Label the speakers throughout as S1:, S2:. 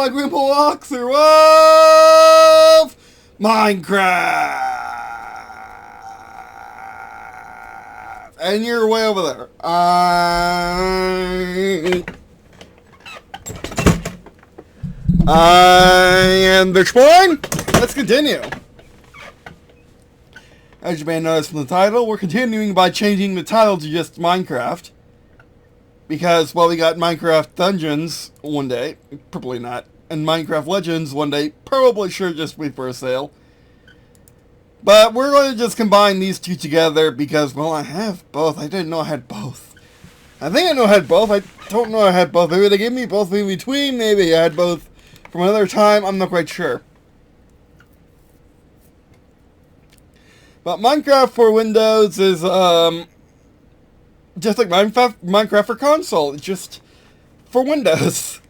S1: my Green&Blue walkthrough of Minecraft! And you're way over there. I am Bitchboy. Let's continue. As you may notice from the title, we're continuing by changing the title to just Minecraft. Because, well, we got Minecraft Dungeons one day, probably not, and Minecraft Legends one day, probably sure just wait for a sale. But we're going to just combine these two together because, well, I have both. I didn't know I had both. I think I know I had both. I don't know I had both. Maybe they gave me both in between. Maybe I had both from another time. I'm not quite sure. But Minecraft for Windows is, just like Minecraft for console. It's just for Windows.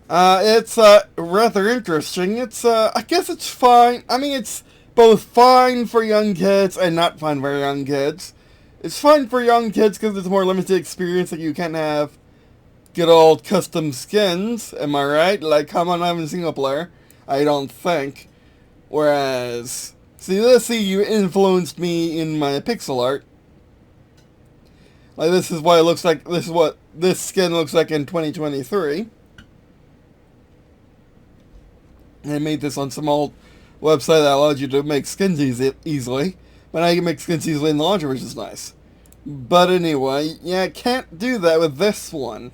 S1: It's, rather interesting. It's, I guess it's fine. I mean, it's both fine for young kids and not fine for young kids. It's fine for young kids because it's a more limited experience that you can't have good old custom skins. Am I right? Like, come on, I'm in single player. I don't think. Whereas, see, you influenced me in my pixel art. Like, this is what it looks like. This is what this skin looks like in 2023. I made this on some old website that allows you to make skins easily. But now you can make skins easily in the launcher, which is nice. But anyway, yeah, can't do that with this one.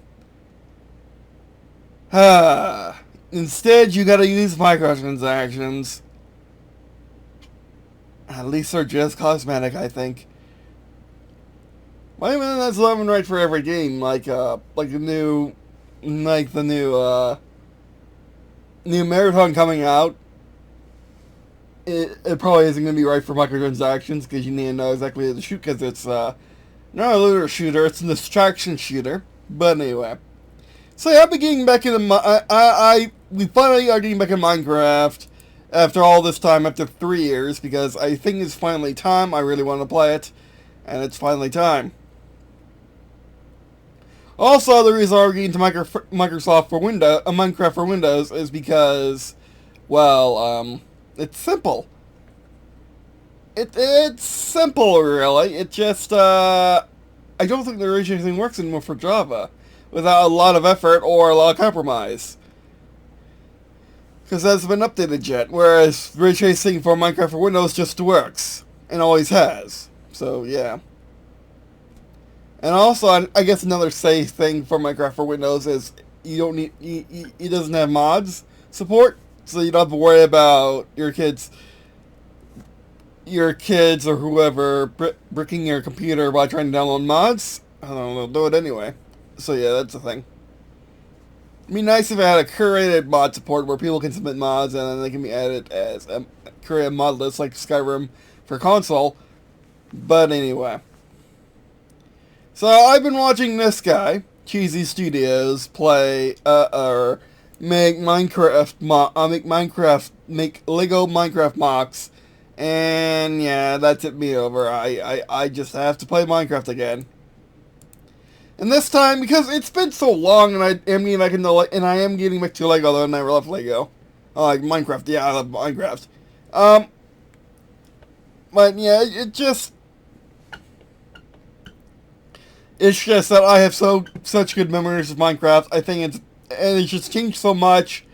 S1: Instead, you gotta use microtransactions. At least they're just cosmetic, I think. Wait a minute, that's 11 right for every game. Like the new Marathon coming out. It probably isn't going to be right for microtransactions because you need to know exactly how to shoot because it's not a looter shooter, it's an distraction shooter. But anyway. So yeah, I've been getting back into we finally are getting back in Minecraft after all this time, after 3 years, because I think it's finally time. I really want to play it, and it's finally time. Also, the reason I'm getting to Minecraft for Windows is because, well, it's simple. It's simple, really. It just, I don't think the ray tracing works anymore for Java without a lot of effort or a lot of compromise. Because it hasn't been updated yet, whereas ray tracing for Minecraft for Windows just works. And always has. So, yeah. And also, I guess another safe thing for Minecraft for Windows is you don't need, it doesn't have mods support. So you don't have to worry about your kids or whoever bricking your computer while trying to download mods. I don't know, they'll do it anyway. So yeah, that's the thing. It'd be nice if it had a curated mod support where people can submit mods and then they can be added as a curated mod list like Skyrim for console. But anyway. So I've been watching this guy, Cheesy Studios, play, make Lego Minecraft mocks, and yeah, that tipped me over. I just have to play Minecraft again. And this time, because it's been so long, and I am getting back to Lego, though, I never left Lego. I like Minecraft, yeah, I love Minecraft. But yeah, it's just that I have such good memories of Minecraft. I think it's just changed so much.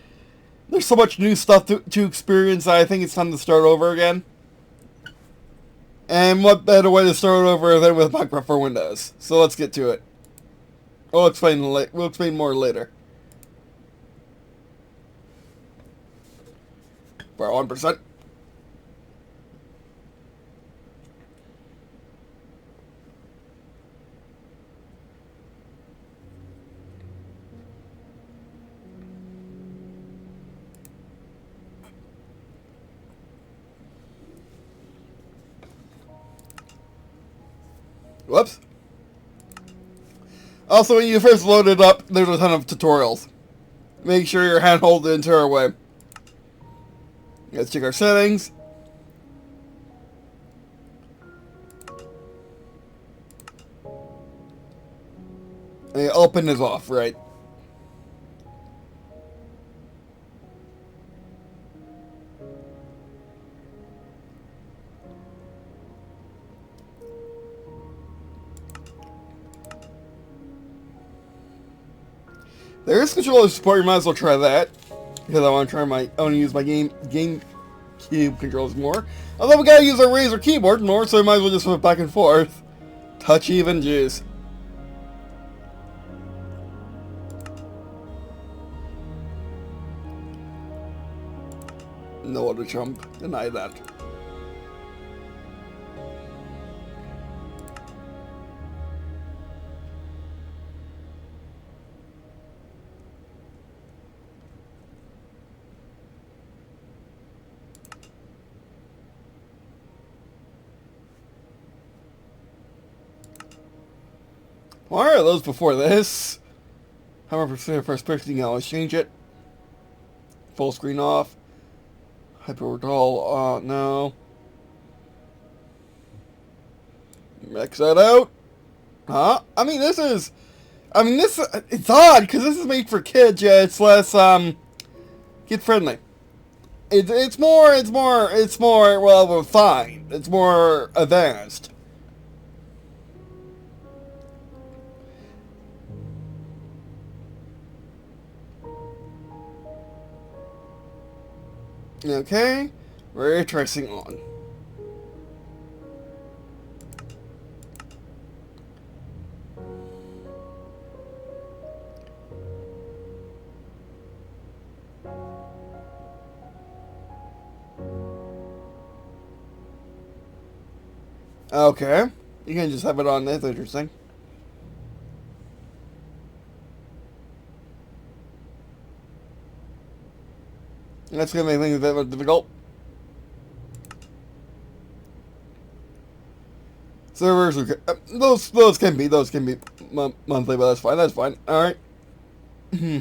S1: There's so much new stuff to experience that I think it's time to start over again. And what better way to start over than with Minecraft for Windows? So let's get to it. We'll explain more later. For 1%. Whoops. Also, when you first load it up, there's a ton of tutorials. Make sure your hand holds the entire way. Let's check our settings. And open is off, right? There is controller support. You might as well try that because I want to use my GameCube controllers more. Although we gotta use our Razer keyboard more, so we might as well just flip back and forth. Touch even juice. No other chump. Deny that. Why are those before this? However, first picking, I'll change it. Full screen off. Hyper no. Max that out. Huh? I mean, this, it's odd, because this is made for kids, yeah, it's less, kid friendly. It's more, well, refined. It's more advanced. Okay, we're tracing on. Okay, you can just have it on. That's interesting. That's gonna make things a bit more difficult. Servers, okay. Those can be monthly, but that's fine. That's fine. All right. Hmm.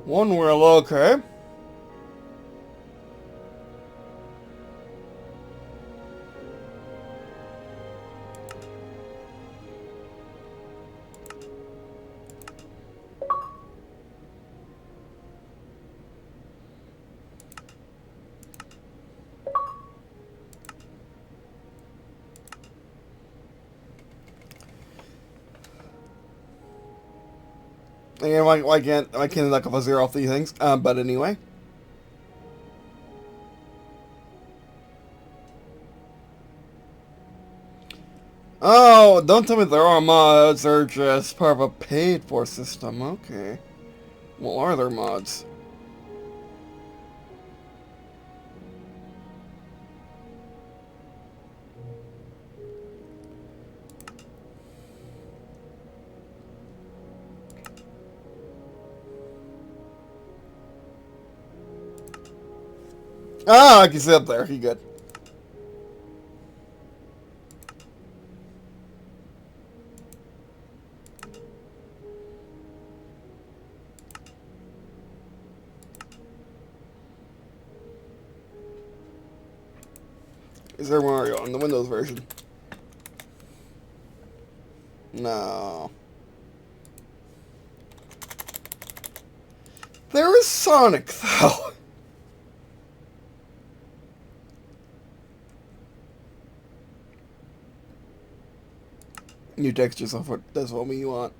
S1: One wheel, okay. Again, why can't knock off a zero off these things? But anyway. Oh, don't tell me there are mods. They're just part of a paid-for system. Okay. Well, are there mods? Ah, I can sit up there. You good? Is there Mario on the Windows version? No. There is Sonic, though. New texture software, that's what we want.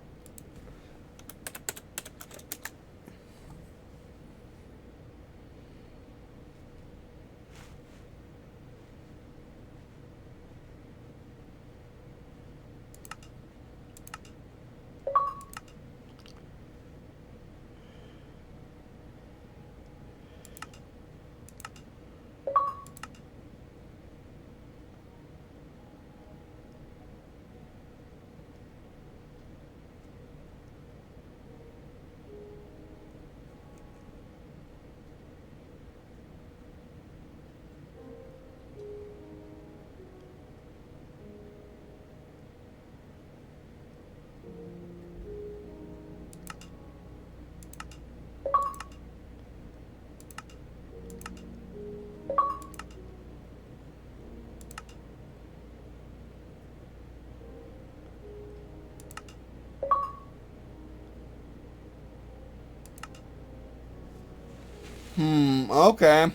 S1: Okay.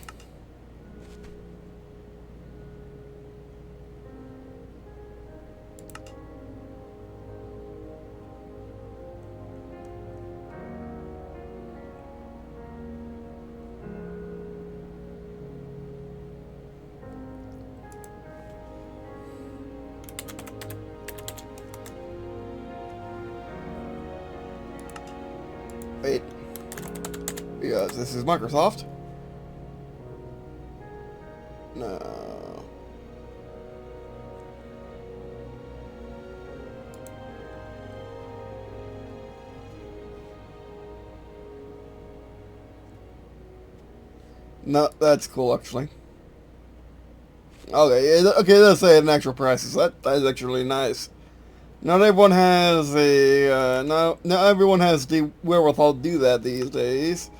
S1: Wait. Because this is Microsoft. No. No, that's cool, actually. Okay, okay, let's say an actual prices. That is actually nice. Not everyone has a not everyone has the wherewithal to do that these days.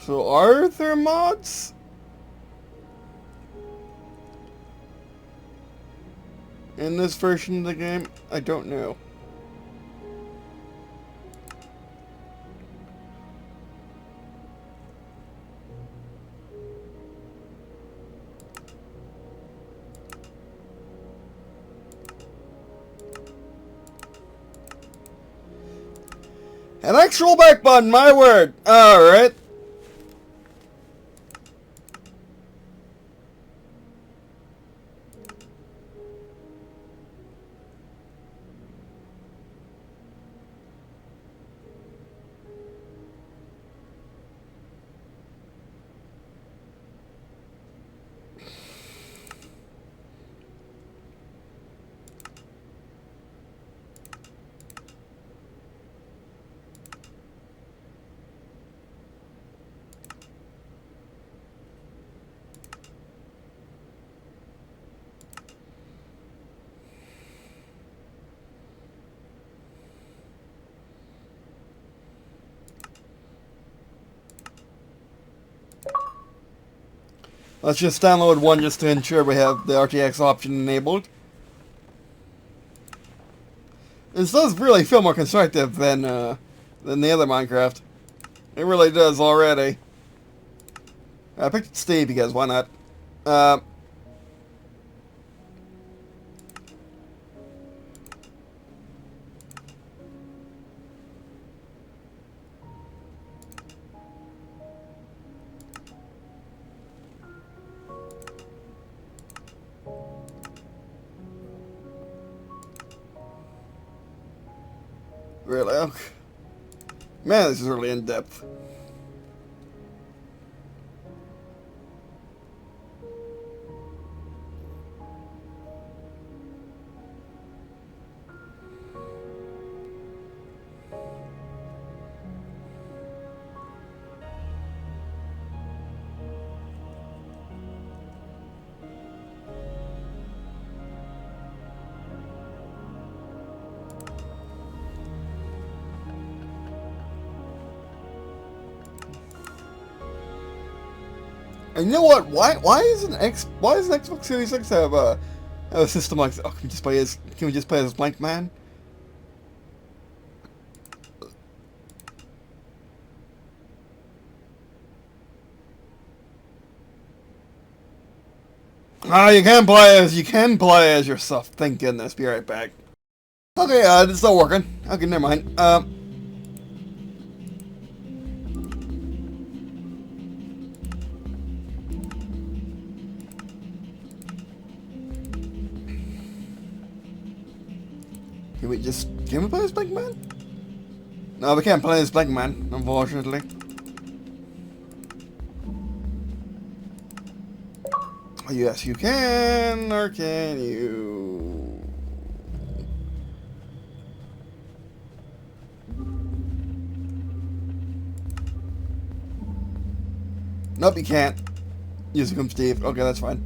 S1: So are there mods? In this version of the game? I don't know. An actual back button, my word! Alright. Let's just download one just to ensure we have the RTX option enabled. This does really feel more constructive than the other Minecraft. It really does already. I picked Steve because why not? Really? Okay. Man, this is really in depth. And you know what? Why is an Xbox Series X have a system like this? Oh, can we just play as Blank Man? Ah, you can play as yourself. Thank goodness. Be right back. Okay, it's not working. Okay, never mind. Can we play as Blank Man? No, we can't play as Blank Man, unfortunately. Yes, you can, or can you? Nope, you can't. Use come Steve. Okay, that's fine.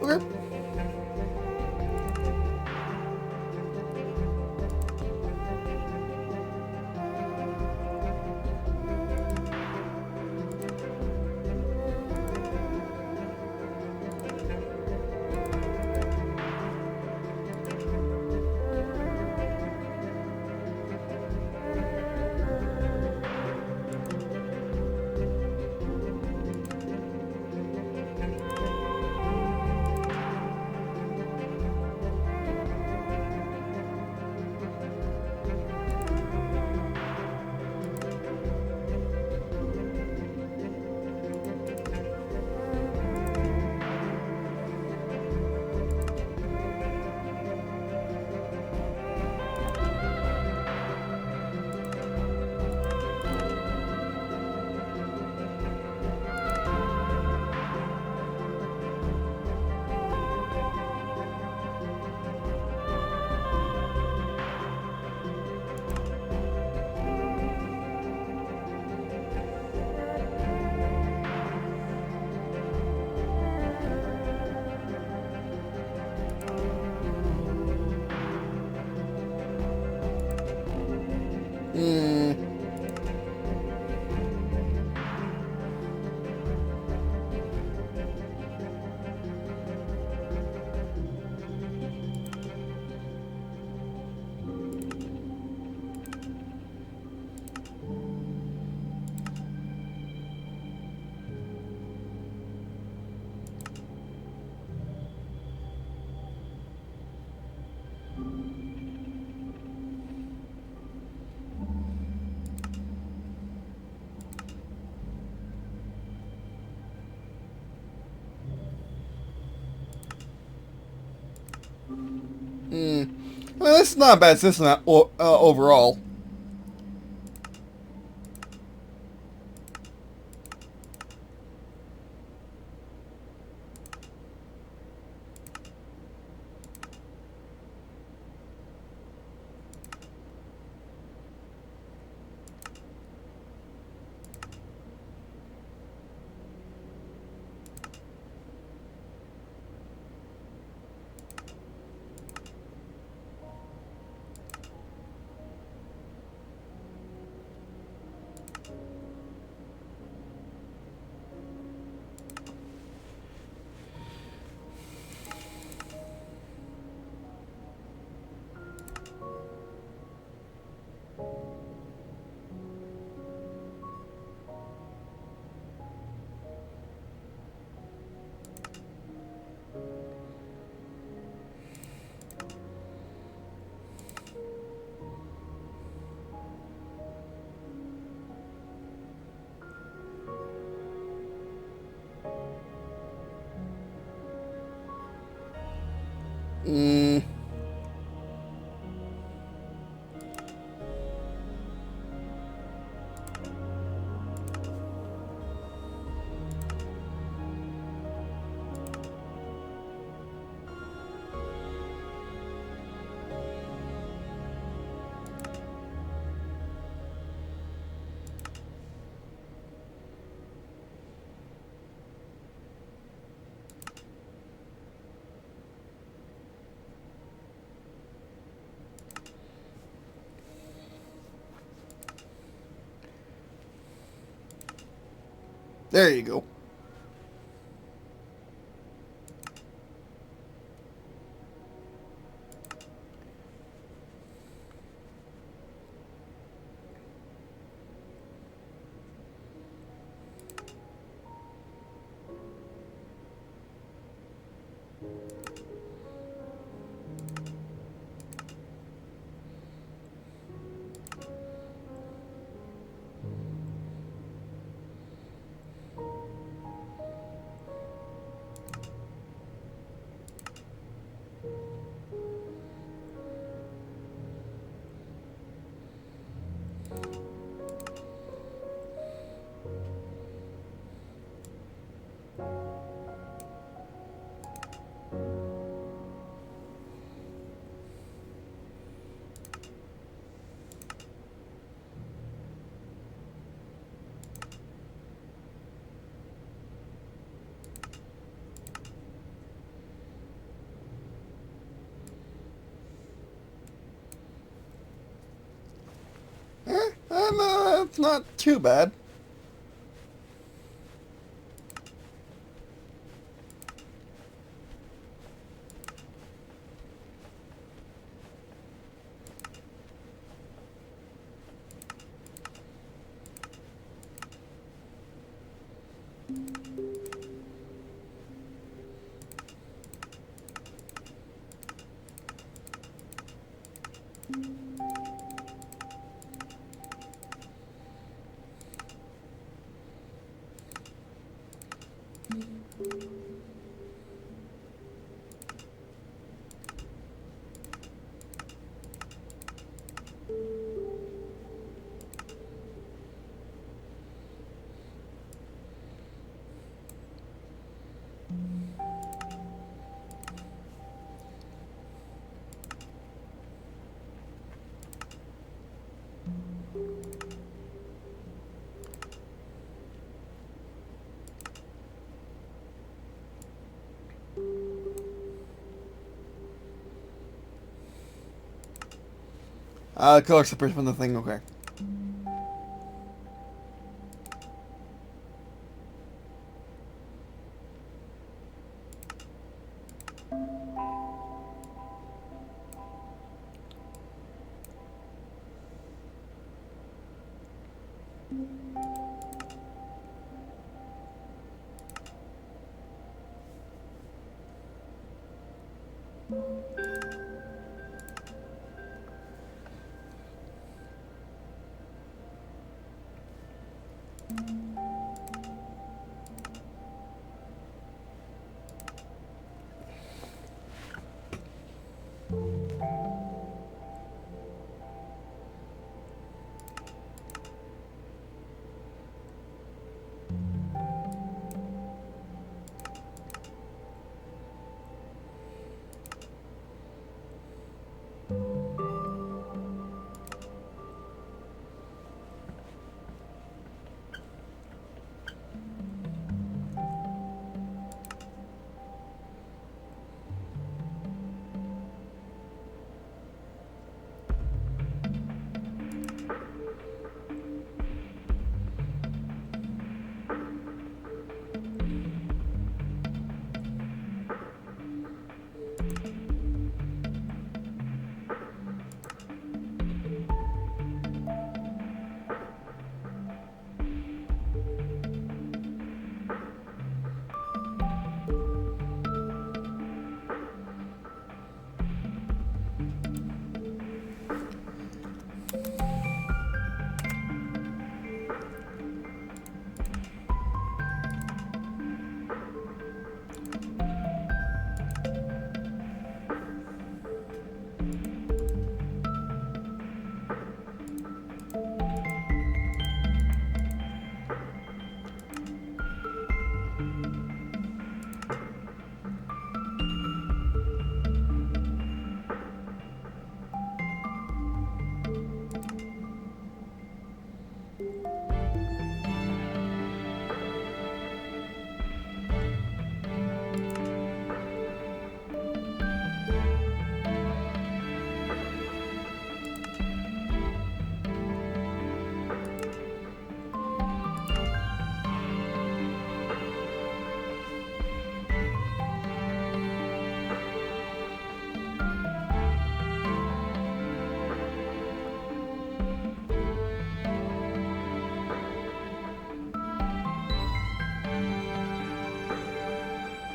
S1: Okay. Hmm. Hmm. I mean, this is not a bad system overall. Mm. There you go. It's not too bad. Color separation from the thing, okay.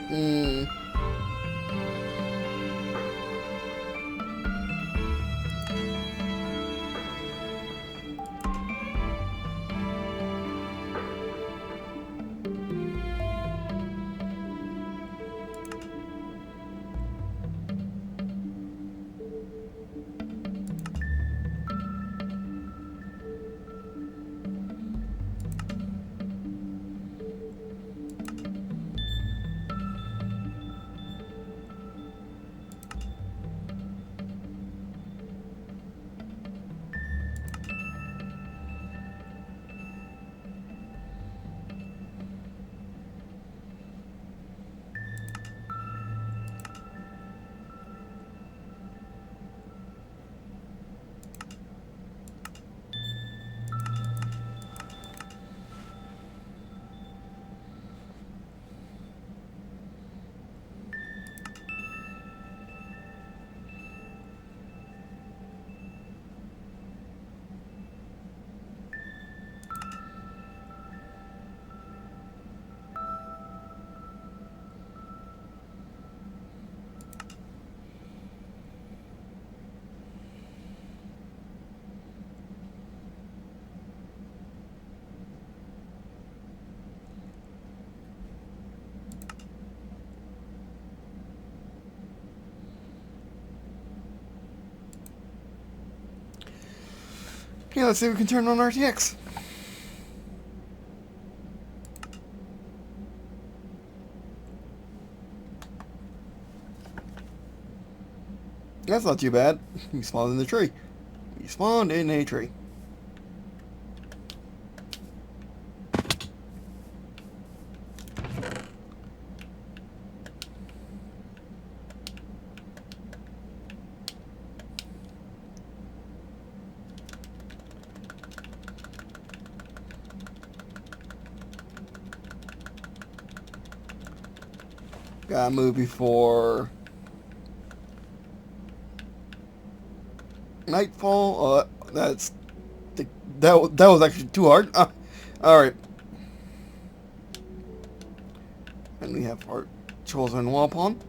S1: Hmm. Okay, let's see if we can turn on RTX. That's not too bad. We spawned in the tree. We spawned in a tree. Gotta move before nightfall. That was actually too hard. All right. And we have our chosen wall pawn.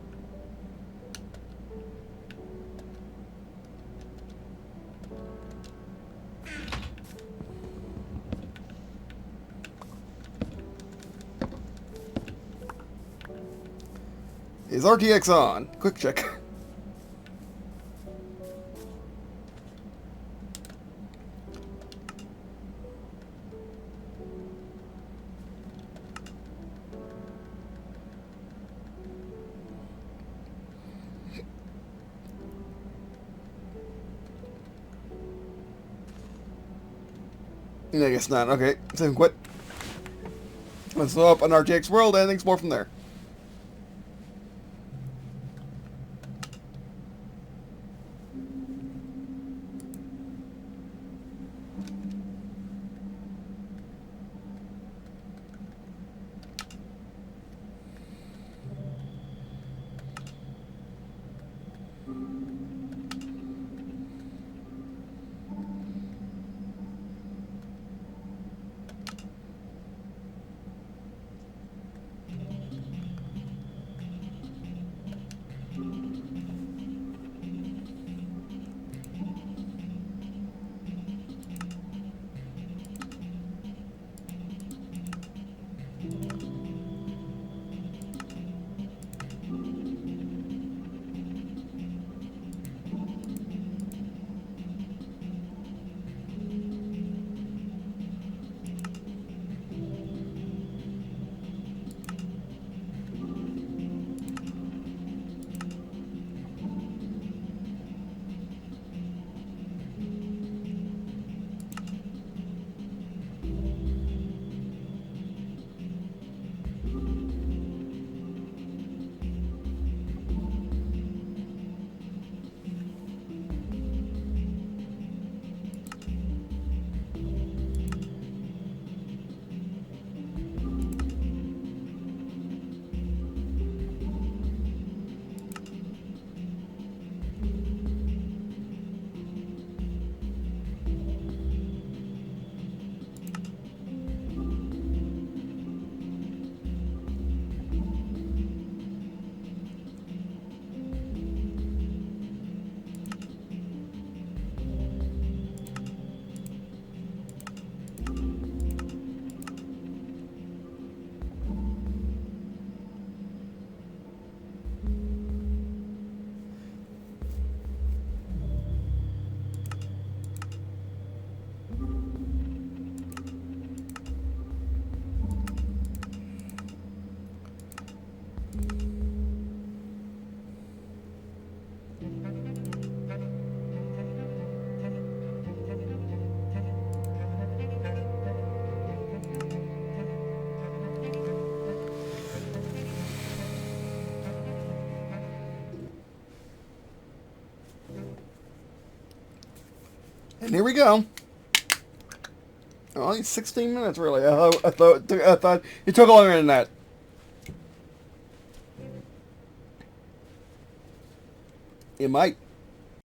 S1: Is RTX on? Quick check. I guess not. Okay, so quit. Let's throw up an RTX world and explore from there. And here we go. Only 16 minutes, really. I thought it took longer than that. It might.